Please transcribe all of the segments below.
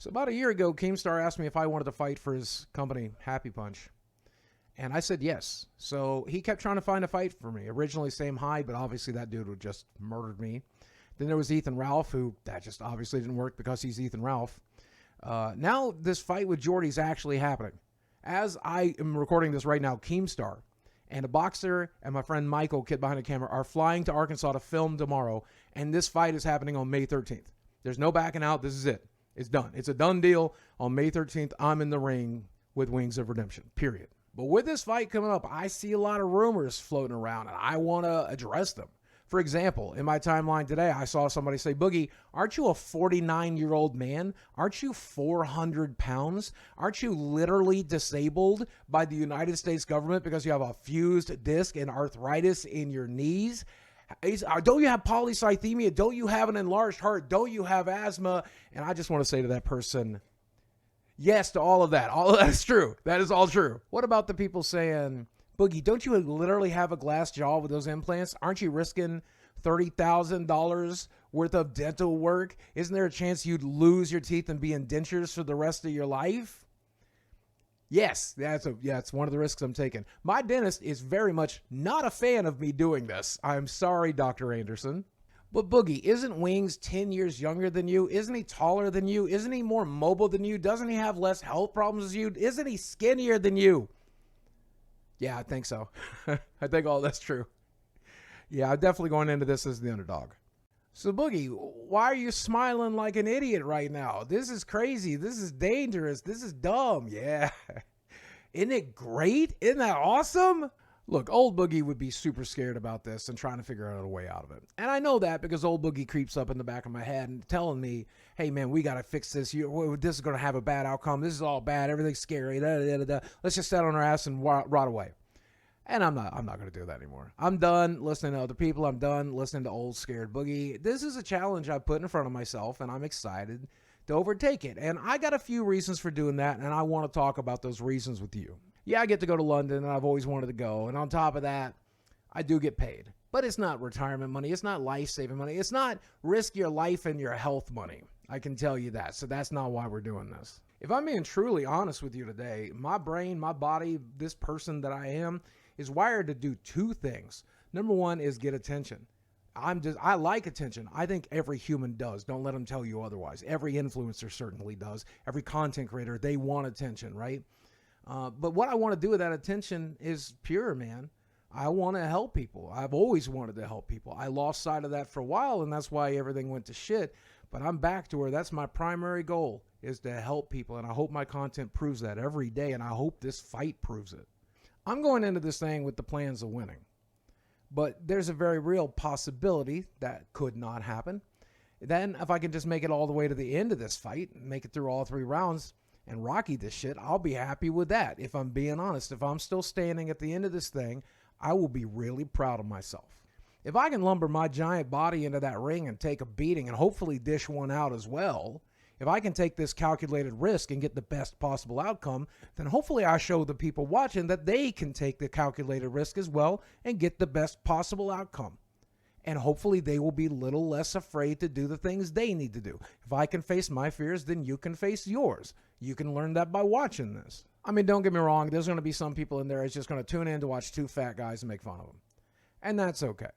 So about a year ago, Keemstar asked me if I wanted to fight for his company, Happy Punch. And I said yes. So he kept trying to find a fight for me. Originally same high, but obviously that dude would just murdered me. Then there was Ethan Ralph, who that just obviously didn't work because he's Ethan Ralph. Now this fight with Jordy's actually happening. As I am recording this right now, Keemstar and a boxer and my friend Michael, kid behind the camera, are flying to Arkansas to film tomorrow. And this fight is happening on May 13th. There's no backing out. This is it. It's done. It's a done deal. On May 13th, I'm in the ring with Wings of Redemption, period. But with this fight coming up, I see a lot of rumors floating around, and I want to address them. For example, in my timeline today, I saw somebody say, Boogie, aren't you a 49-year-old man? Aren't you 400 pounds? Aren't you literally disabled by the United States government because you have a fused disc and arthritis in your knees? Don't you have polycythemia? Don't you have an enlarged heart? Don't you have asthma? And I just want to say to that person, yes to all of that. All of that is true. That is all true. What about the people saying, Boogie, don't you literally have a glass jaw with those implants? Aren't you risking $30,000 worth of dental work? Isn't there a chance you'd lose your teeth and be in dentures for the rest of your life? Yes, it's one of the risks I'm taking. My dentist is very much not a fan of me doing this. I'm sorry, Dr. Anderson. But Boogie, isn't Wings 10 years younger than you? Isn't he taller than you? Isn't he more mobile than you? Doesn't he have less health problems as you? Isn't he skinnier than you? Yeah, I think so. I think all that's true. Yeah, I'm definitely going into this as the underdog. So, Boogie, why are you smiling like an idiot right now? This is crazy. This is dangerous. This is dumb. Yeah. Isn't it great? Isn't that awesome? Look, old Boogie would be super scared about this and trying to figure out a way out of it. And I know that because old Boogie creeps up in the back of my head and telling me, hey, man, we got to fix this. This is going to have a bad outcome. This is all bad. Everything's scary. Let's just sit on our ass and rot away. And I'm not going to do that anymore. I'm done listening to other people. I'm done listening to old scared Boogie. This is a challenge I put in front of myself, and I'm excited to overtake it. And I got a few reasons for doing that, and I want to talk about those reasons with you. Yeah, I get to go to London, and I've always wanted to go. And on top of that, I do get paid. But it's not retirement money. It's not life-saving money. It's not risk your life and your health money. I can tell you that. So that's not why we're doing this. If I'm being truly honest with you today, my brain, my body, this person that I am, is wired to do two things. Number one is get attention. I like attention. I think every human does. Don't let them tell you otherwise. Every influencer certainly does. Every content creator, they want attention, right? But what I want to do with that attention is pure, man. I want to help people. I've always wanted to help people. I lost sight of that for a while, and that's why everything went to shit. But I'm back to where that's my primary goal, is to help people. And I hope my content proves that every day, and I hope this fight proves it. I'm going into this thing with the plans of winning. But there's a very real possibility that could not happen. Then if I can just make it all the way to the end of this fight, make it through all 3 rounds, and Rocky this shit, I'll be happy with that. If I'm being honest, if I'm still standing at the end of this thing, I will be really proud of myself. If I can lumber my giant body into that ring and take a beating and hopefully dish one out as well, if I can take this calculated risk and get the best possible outcome, then hopefully I show the people watching that they can take the calculated risk as well and get the best possible outcome. And hopefully they will be a little less afraid to do the things they need to do. If I can face my fears, then you can face yours. You can learn that by watching this. I mean, don't get me wrong. There's going to be some people in there that's just going to tune in to watch 2 fat guys and make fun of them. And that's okay.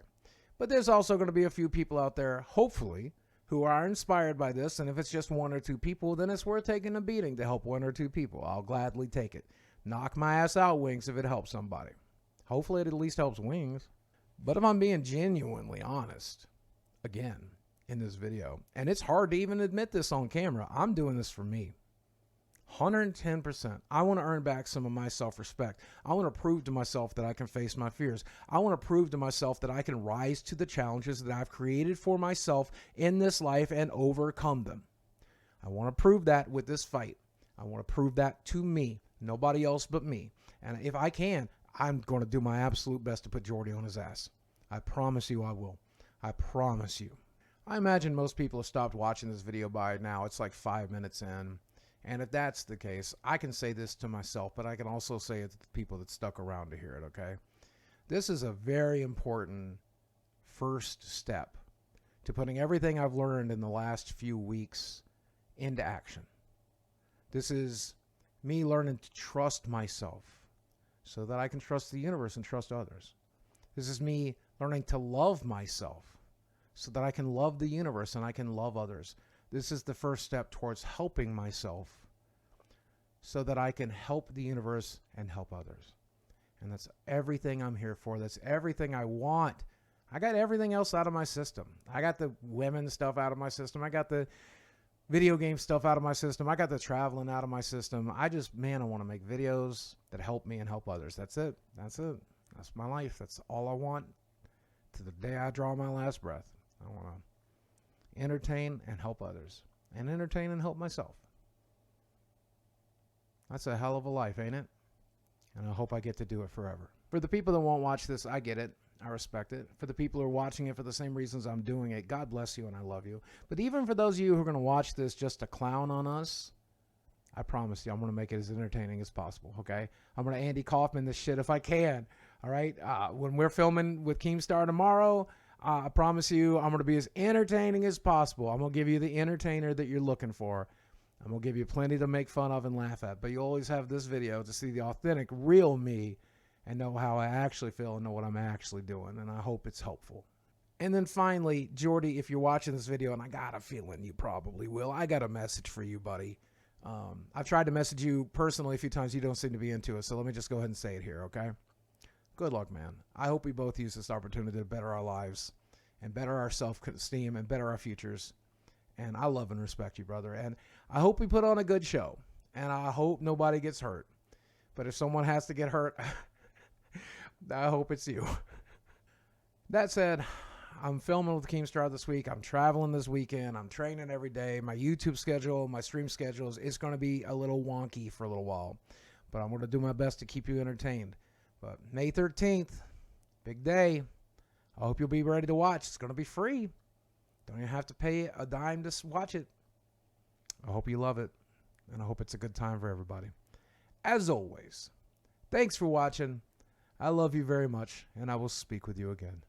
But there's also going to be a few people out there, hopefully, who are inspired by this. And if it's just 1 or 2 people, then it's worth taking a beating to help 1 or 2 people. I'll gladly take it. Knock my ass out, Wings, if it helps somebody. Hopefully it at least helps Wings. But if I'm being genuinely honest, again, in this video, and it's hard to even admit this on camera, I'm doing this for me. 110%. I want to earn back some of my self-respect. I want to prove to myself that I can face my fears. I want to prove to myself that I can rise to the challenges that I've created for myself in this life and overcome them. I want to prove that with this fight. I want to prove that to me, nobody else but me. And if I can, I'm going to do my absolute best to put Jordy on his ass. I promise you I will. I promise you. I imagine most people have stopped watching this video by now. It's like 5 minutes in. And if that's the case, I can say this to myself, but I can also say it to the people that stuck around to hear it, okay? This is a very important first step to putting everything I've learned in the last few weeks into action. This is me learning to trust myself so that I can trust the universe and trust others. This is me learning to love myself so that I can love the universe and I can love others. This is the first step towards helping myself so that I can help the universe and help others. And that's everything I'm here for. That's everything I want. I got everything else out of my system. I got the women stuff out of my system. I got the video game stuff out of my system. I got the traveling out of my system. I want to make videos that help me and help others. That's it. That's my life. That's all I want to the day I draw my last breath. I want to entertain and help others and entertain and help myself. That's a hell of a life, ain't it? And I hope I get to do it forever. For the people that won't watch this, I get it. I respect it. For the people who are watching it for the same reasons I'm doing it, God bless you and I love you. But even for those of you who are going to watch this just to clown on us, I promise you I'm going to make it as entertaining as possible, okay? I'm going to Andy Kaufman this shit if I can, all right? When we're filming with Keemstar tomorrow, I promise you I'm going to be as entertaining as possible. I'm going to give you the entertainer that you're looking for. I'm going to give you plenty to make fun of and laugh at. But you always have this video to see the authentic, real me and know how I actually feel and know what I'm actually doing. And I hope it's helpful. And then finally, Jordy, if you're watching this video, and I got a feeling you probably will, I got a message for you, buddy. I've tried to message you personally a few times. You don't seem to be into it. So let me just go ahead and say it here, okay? Good luck, man. I hope we both use this opportunity to better our lives and better our self-esteem and better our futures. And I love and respect you, brother. And I hope we put on a good show. And I hope nobody gets hurt. But if someone has to get hurt, I hope it's you. That said, I'm filming with Keemstar this week. I'm traveling this weekend. I'm training every day. My YouTube schedule, my stream schedules, it's going to be a little wonky for a little while. But I'm going to do my best to keep you entertained. But May 13th, big day. I hope you'll be ready to watch. It's going to be free. Don't even have to pay a dime to watch it. I hope you love it. And I hope it's a good time for everybody. As always, thanks for watching. I love you very much, and I will speak with you again.